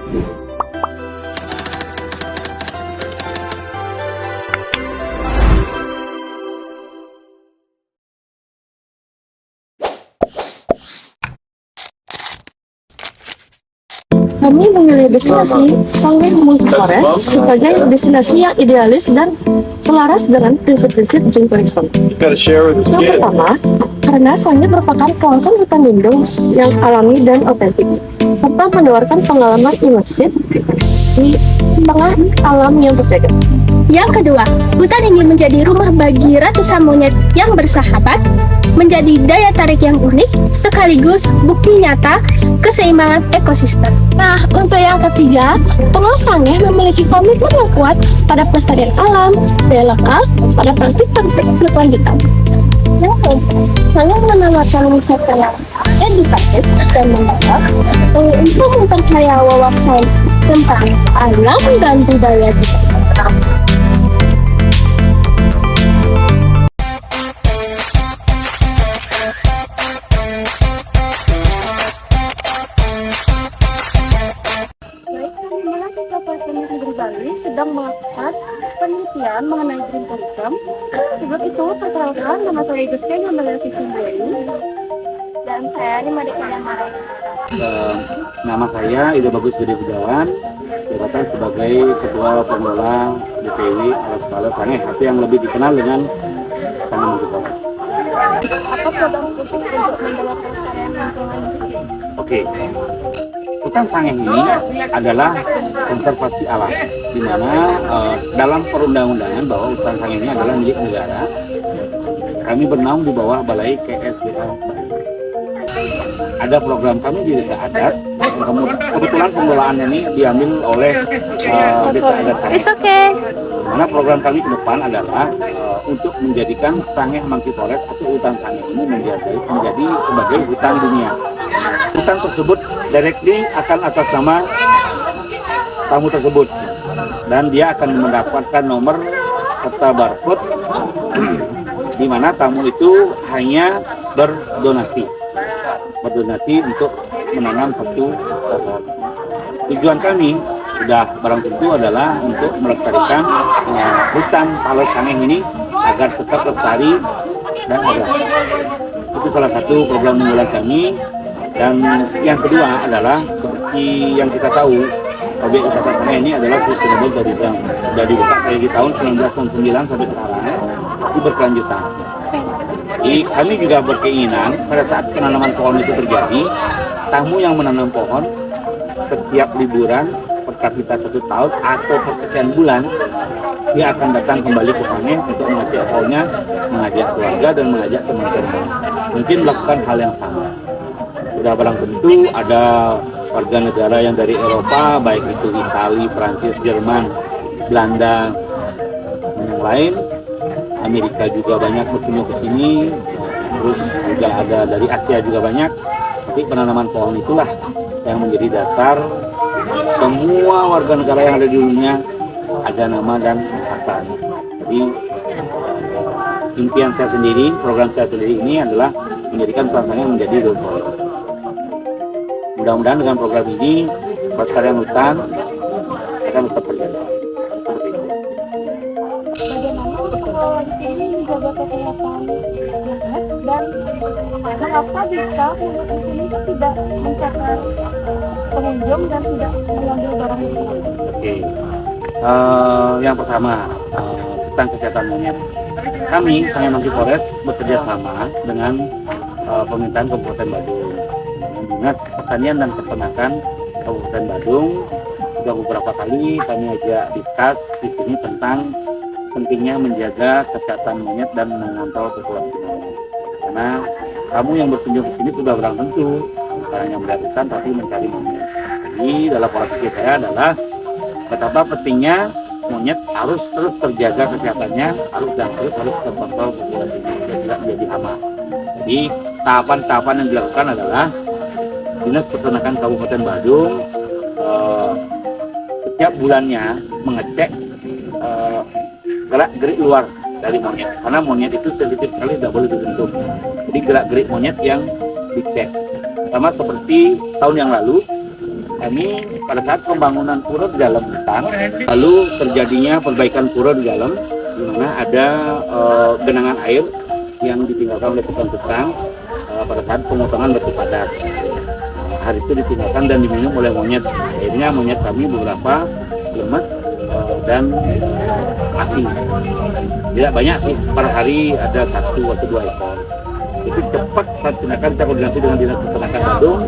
Kami memilih destinasi Sangeh Monkey Forest sebagai destinasi yang idealis dan selaras dengan prinsip-prinsip Dream Tourism. Yang pertama, karena Sangeh merupakan kawasan hutan lindung yang alami dan otentik, serta menawarkan pengalaman imersif di tengah alam yang berbeda. Yang kedua, hutan ini menjadi rumah bagi ratusan monyet yang bersahabat, menjadi daya tarik yang unik, sekaligus bukti nyata keseimbangan ekosistem. Nah, untuk yang ketiga, pengelola Sangeh memiliki komitmen yang kuat pada pelestarian alam, daya lokal, pada praktik-praktik berkelanjutan. Yang keempat, Sangeh menawarkan wisata yang edukatif dan mendadak untuk memperkaya wawasan tentang alam dan budaya di sekitar. Bali sedang melakukan penelitian mengenai Dream Tourism. Sebelum itu, perkenalkan, nama saya Gustin Hamdala Fitriani dan saya ini Madika Yamara. Nama saya Ida Bagus Gede Budawan, jabatan sebagai Ketua Pengelola DPW Alas Kala Sangeh, atau yang lebih dikenal dengan Sangeh Monkey Forest. Apa program khusus untuk membawa pelestarian lingkungan? Oke. Hutan Sangeh ini adalah konservasi alam, di mana dalam perundang-undangan bahwa hutan Sangeh ini adalah milik negara. Kami bernaung di bawah Balai KSDA. Ada program kami di desa adat, kebetulan pengelolaan ini diambil oleh desa adat Sangeh. Mana program kami ke depan adalah untuk menjadikan Sangeh Monkey Forest atau hutan Sangeh ini menjadi sebagai hutan dunia. Hutan tersebut directly akan atas nama tamu tersebut, dan dia akan mendapatkan nomor serta barcode di mana tamu itu hanya berdonasi untuk menanam satu pohon. Tujuan kami sudah barang tentu adalah untuk melestarikan hutan Palos Sangeh ini agar tetap lestari dan ada. Itu salah satu program unggulan kami. Dan yang kedua adalah seperti yang kita tahu, objek wisata Sangeh ini adalah sustainable tourism. Sudah dibuka dari tahun 1999 sampai sekarang, itu berkelanjutan. Jadi kami juga berkeinginan pada saat penanaman pohon itu terjadi, tamu yang menanam pohon setiap liburan per kapita 1 tahun atau per sekian bulan, dia akan datang kembali ke Sangeh untuk mengajak pohonnya, mengajak keluarga dan mengajak teman-teman. Mungkin melakukan hal yang sama. Sudah barang tentu ada warga negara yang dari Eropa, baik itu Italia, Prancis, Jerman, Belanda, dan yang lain. Amerika juga banyak berkunjung ke sini, terus juga ada dari Asia juga banyak. Tapi penanaman pohon itulah yang menjadi dasar semua warga negara yang ada di dunia ada nama dan asal. Jadi impian saya sendiri, program saya sendiri ini adalah menjadikan Sangeh menjadi role model. Mudah-mudahan dengan program ini pelestarian hutan akan tetap terjaga. Bagaimana pengelola di sini menjaga kesehatan dan mengapa jika pengelola di sini tidak mencatat pengunjung dan tidak mengambil barang itu? Oke. Yang pertama tentang kesehatan monyet. Kami Sangeh Monkey Forest bekerja sama dengan pemerintahan Kabupaten Badung, dengan Dinas Pertanian dan Peternakan Kabupaten Badung. Sudah beberapa kali kami ajak diskus di sini tentang pentingnya menjaga kesehatan monyet dan mengontrol populasi monyet. Karena kamu yang berkunjung ke sini sudah barang tentu bukan hanya melihat hutan tapi mencari monyet. Jadi dalam pola pikir saya adalah betapa pentingnya monyet harus terus terjaga kesehatannya, harus terkontrol populasinya agar tidak menjadi hama. Jadi tahapan-tahapan yang dilakukan adalah Dinas Peternakan Kabupaten Badung setiap bulannya mengecek gerak-gerik luar dari monyet, karena monyet itu sensitif sekali, tidak boleh disentuh. Jadi gerak-gerik monyet yang dicek. Sama seperti tahun yang lalu kami pada saat pembangunan pura di dalam hutan, lalu terjadinya perbaikan pura di dalam, di mana ada genangan air yang ditinggalkan oleh tukang-tukang pada saat pemotongan batu padat. Hari itu ditinggalkan dan diminum oleh monyet. Akhirnya monyet kami beberapa lemet dan mati. Tidak banyak sih, per hari ada 1 atau 2 ekor. Itu cepat tindakan kita koordinasi dengan Dinas Peternakan Badung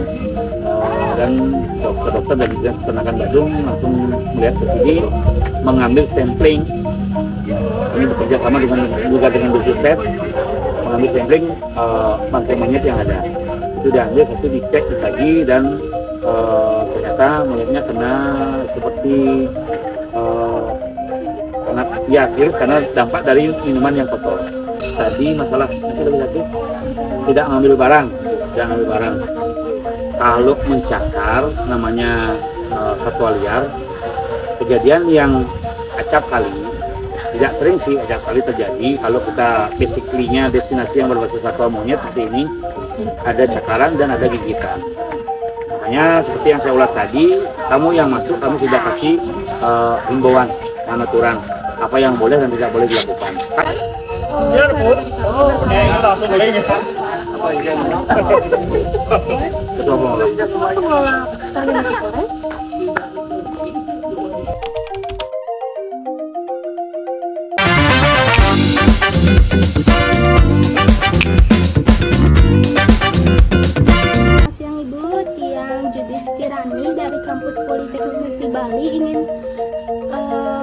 dan dokter-dokter dari Dinas Peternakan Badung langsung melihat ke sini, mengambil sampling. Kami bekerja sama juga dengan Dirjen, mengambil sampling bangkai monyet yang ada. Itu diambil, itu dicek lagi dan ternyata monyetnya kena seperti virus karena dampak dari minuman yang kotor. Tadi masalah tidak mengambil barang, Kalau mencakar namanya satwa liar, kejadian yang acap kali, tidak sering sih acap kali terjadi. Kalau kita basically-nya destinasi yang berbasis satwa monyet seperti ini, ada cakaran dan ada gigitan. Makanya seperti yang saya ulas tadi, kamu yang masuk kamu sudah kasih himbauan dan aturan apa yang boleh dan tidak boleh dilakukan. Ketua pengelola. Siang Ibu, Tiang Judis Kirani dari Kampus Politeknik Negeri Bali ingin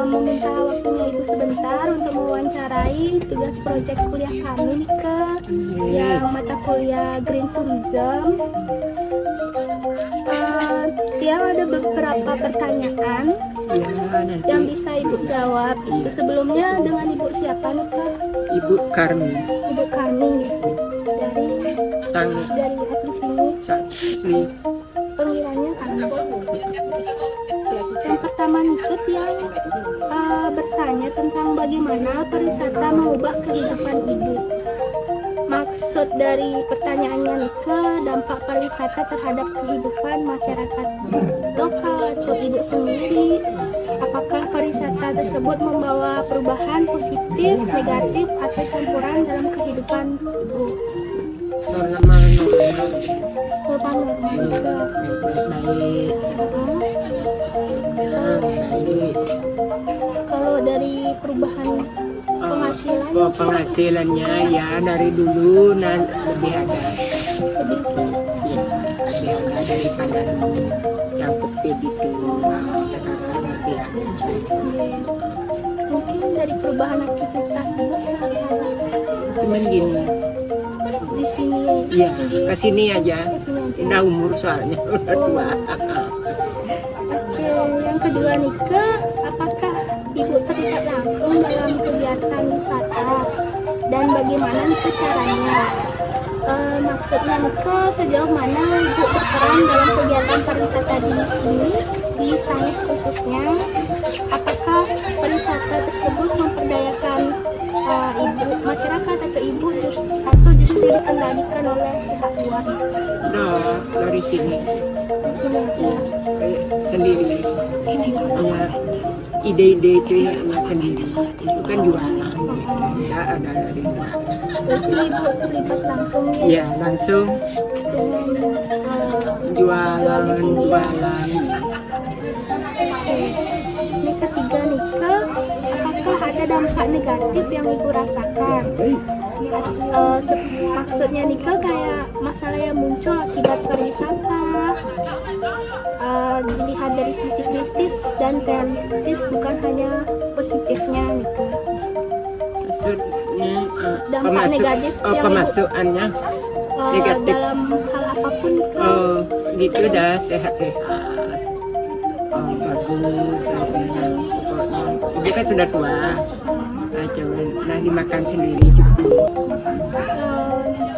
meminta waktunya Ibu sebentar untuk mewawancarai tugas proyek kuliah kami ke yang mata kuliah Green Tourism. Tiang ada beberapa pertanyaan yang bisa Ibu jawab. Itu sebelumnya dengan Ibu siapa nih Kak? Ibu Karmi. Ibu Karmi dari asli sini. Pengiranya yang pertama nih yang bertanya tentang bagaimana pariwisata mengubah kehidupan hidup. Maksud dari pertanyaannya Nika, dampak pariwisata terhadap kehidupan masyarakat lokal atau ibu sendiri. Apakah pariwisata tersebut membawa perubahan positif, negatif, atau campuran dalam kehidupan ibu? Normal baik. Kalau dari perubahan penghasilan, penghasilannya ya dari dulu lebih ada sedikit. ya, lebih ada daripada yang kopi gitu. Sekarang lebih ada. Mungkin dari perubahan aktivitas ibu sehari-hari. Cuman gini, Di sini. iya kesini aja. Kesini aja. Udah umur soalnya udah tua. Oke, yang kedua Nika, apakah ibu terlibat langsung dalam kegiatan wisata dan bagaimana Nika caranya? Maksudnya Nika, sejauh mana ibu berperan dalam kegiatan pariwisata di sini, di Sangit khususnya? Apakah pariwisata tersebut memperdayakan ibu masyarakat atau ibu justru dikendalikan oleh pihak luar? Nah, dari sini Sini sendiri. Ya, ide-ide itu ya sendiri. Itu kan jualan. Ya, ada dari sana. terus ibu terlibat langsung Iya, langsung dengan jualan. Ini ketiga Nika, apakah ada dampak negatif yang ibu rasakan? Maksudnya Nika kayak masalah yang muncul akibat pariwisata, dilihat dari sisi kritis dan realistis, bukan hanya positifnya Nika. Maksudnya Dampak negatif yang pemasukannya negatif. dalam hal apapun Nika. Oh, gitu dah sehat-sehat. Oh, bagus. Pokoknya ibu kan sudah tua. Nah, dimakan sendiri juga.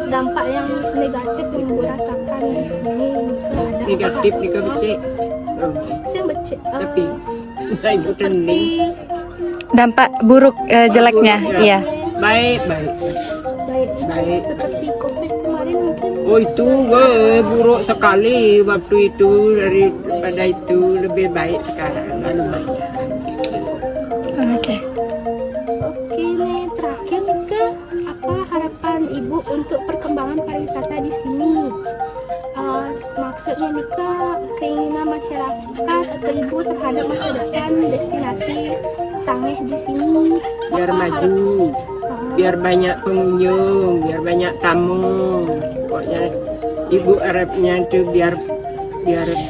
Dampak yang negatif yang ibu rasakan di sini Nika, Negatif juga becek. Oh, yang becek tapi nah, ibu trending. Dampak buruk jeleknya, iya. Baik. baik Baik. seperti COVID kemarin mungkin. Oh itu buruk sekali waktu itu, daripada itu lebih baik sekarang. Oke. Oke nih, terakhir ke apa harapan Ibu untuk perkembangan pariwisata di sini? Maksudnya nih ke keinginan masyarakat atau Ibu terhadap masa depan destinasi Sangeh di sini. Biar Apa maju, biar banyak pengunjung, biar banyak tamu. Pokoknya Ibu harapnya itu biar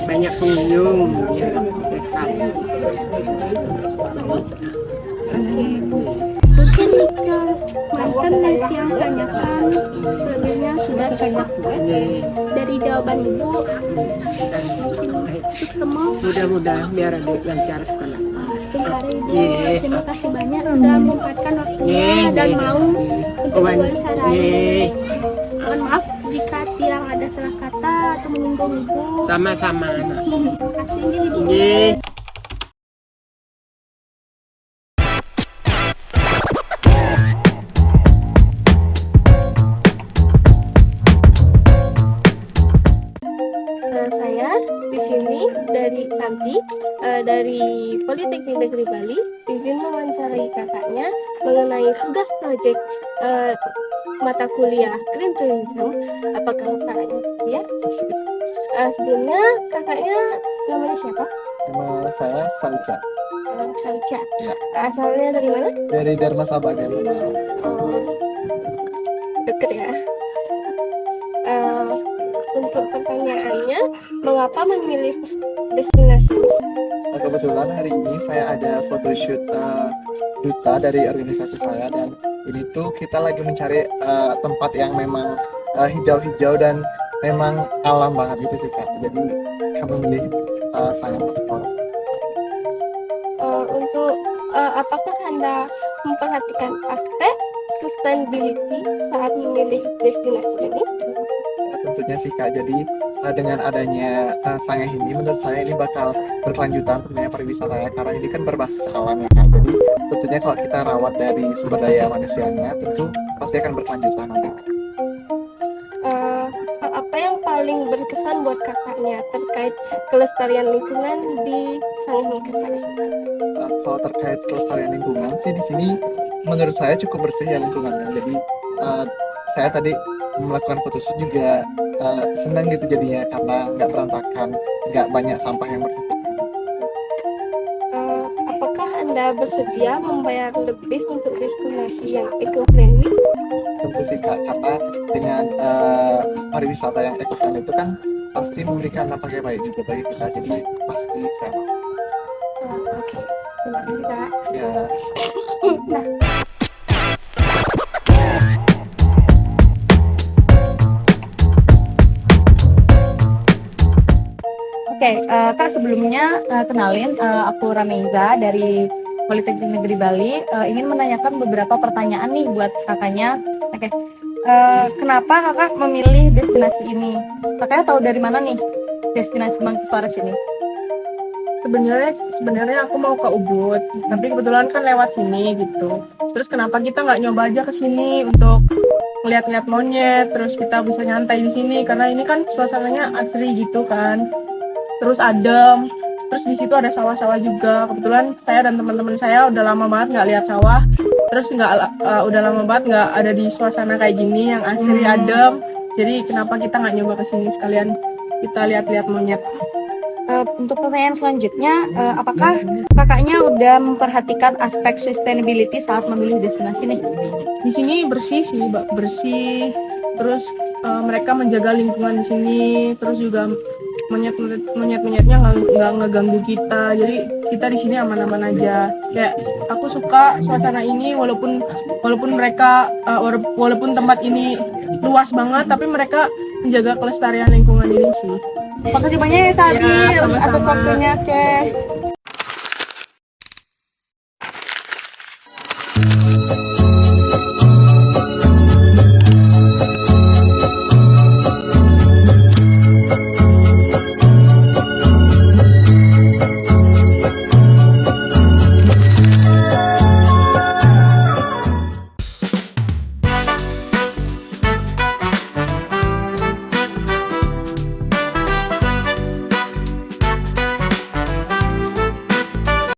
banyak pengunjung, biar sehat. Mungkin ke mantan nanti yang tanyakan selebihnya sudah banyak dari jawaban Ibu. Untuk semua Mudah-mudahan biar adik lancar sekolah. sebentar Ibu. Ye. Terima kasih banyak sudah menyempatkan waktunya dan mau untuk wawancarai. Mohon maaf jika tiang ada salah kata atau menyinggung Ibu. Sama-sama. Terima kasih Ibu. Ye. Saya di sini dari Santi dari Politeknik Negeri Bali, izin mewawancarai kakaknya mengenai tugas proyek mata kuliah Green Tourism. Apakah kakaknya bersedia? Sebelumnya kakaknya namanya siapa? Nama saya Salca Salca. Ya. Asalnya dari mana? dari Dharma Sabana. Deket ya. Untuk pertanyaannya, mengapa memilih destinasi ini? Kebetulan hari ini saya ada photoshoot duta dari organisasi saya, dan ini tuh kita lagi mencari tempat yang memang hijau-hijau dan memang alam banget gitu sih Kak. Jadi kami memilih Sangeh Forest. Untuk apakah Anda memperhatikan aspek sustainability saat memilih destinasi ini? Tentunya sih Kak, jadi dengan adanya Sangeh ini menurut saya ini bakal berkelanjutan tentunya pariwisata ya, karena ini kan berbasis alam ya Kak. Jadi tentunya kalau kita rawat dari sumber daya manusianya tentu pasti akan berkelanjutan nanti. Hal apa yang paling berkesan buat kakaknya terkait kelestarian lingkungan di Sangeh Monkey Forest? Kalau terkait kelestarian lingkungan sih di sini menurut saya cukup bersih ya lingkungannya. Jadi saya tadi melakukan photoshoot juga senang gitu jadinya, karena nggak berantakan, nggak banyak sampah yang bertumpuk. Apakah Anda bersedia membayar lebih untuk destinasi yang eco-friendly? Tentu sih Kak, karena dengan pariwisata yang eco-friendly itu kan pasti memberikan dampak yang baik juga bagi kita, jadi pasti saya mau. Oke, terima kasih Kak. Ya. Nah, Oke, Kak sebelumnya kenalin aku Rameza dari Politeknik Negeri Bali. Ingin menanyakan beberapa pertanyaan nih buat kakaknya. Oke, kenapa kakak memilih destinasi ini? Kakaknya tahu dari mana nih destinasi Monkey Forest ini? Sebenarnya aku mau ke Ubud, tapi kebetulan kan lewat sini gitu. Terus kenapa kita nggak nyoba aja ke sini untuk ngeliat-ngeliat monyet, terus kita bisa nyantai di sini karena ini kan suasananya asri gitu kan. Terus adem, terus di situ ada sawah-sawah juga. Kebetulan saya dan teman-teman saya udah lama banget nggak lihat sawah, terus udah lama banget nggak ada di suasana kayak gini yang asri adem. Jadi kenapa kita nggak nyoba ke sini sekalian kita lihat-lihat monyet. Untuk pertanyaan selanjutnya, apakah kakaknya udah memperhatikan aspek sustainability saat memilih destinasi nih? Di sini bersih sih, Mbak, bersih. Terus mereka menjaga lingkungan di sini, terus juga monyet-monyetnya nggak ngeganggu kita. Jadi kita di sini aman-aman aja. Kayak aku suka suasana ini walaupun mereka walaupun tempat ini luas banget, tapi mereka menjaga kelestarian lingkungan ini sih. Makasih banyak ya Kak Ya, Adi sama-sama. atas waktunya. Oke.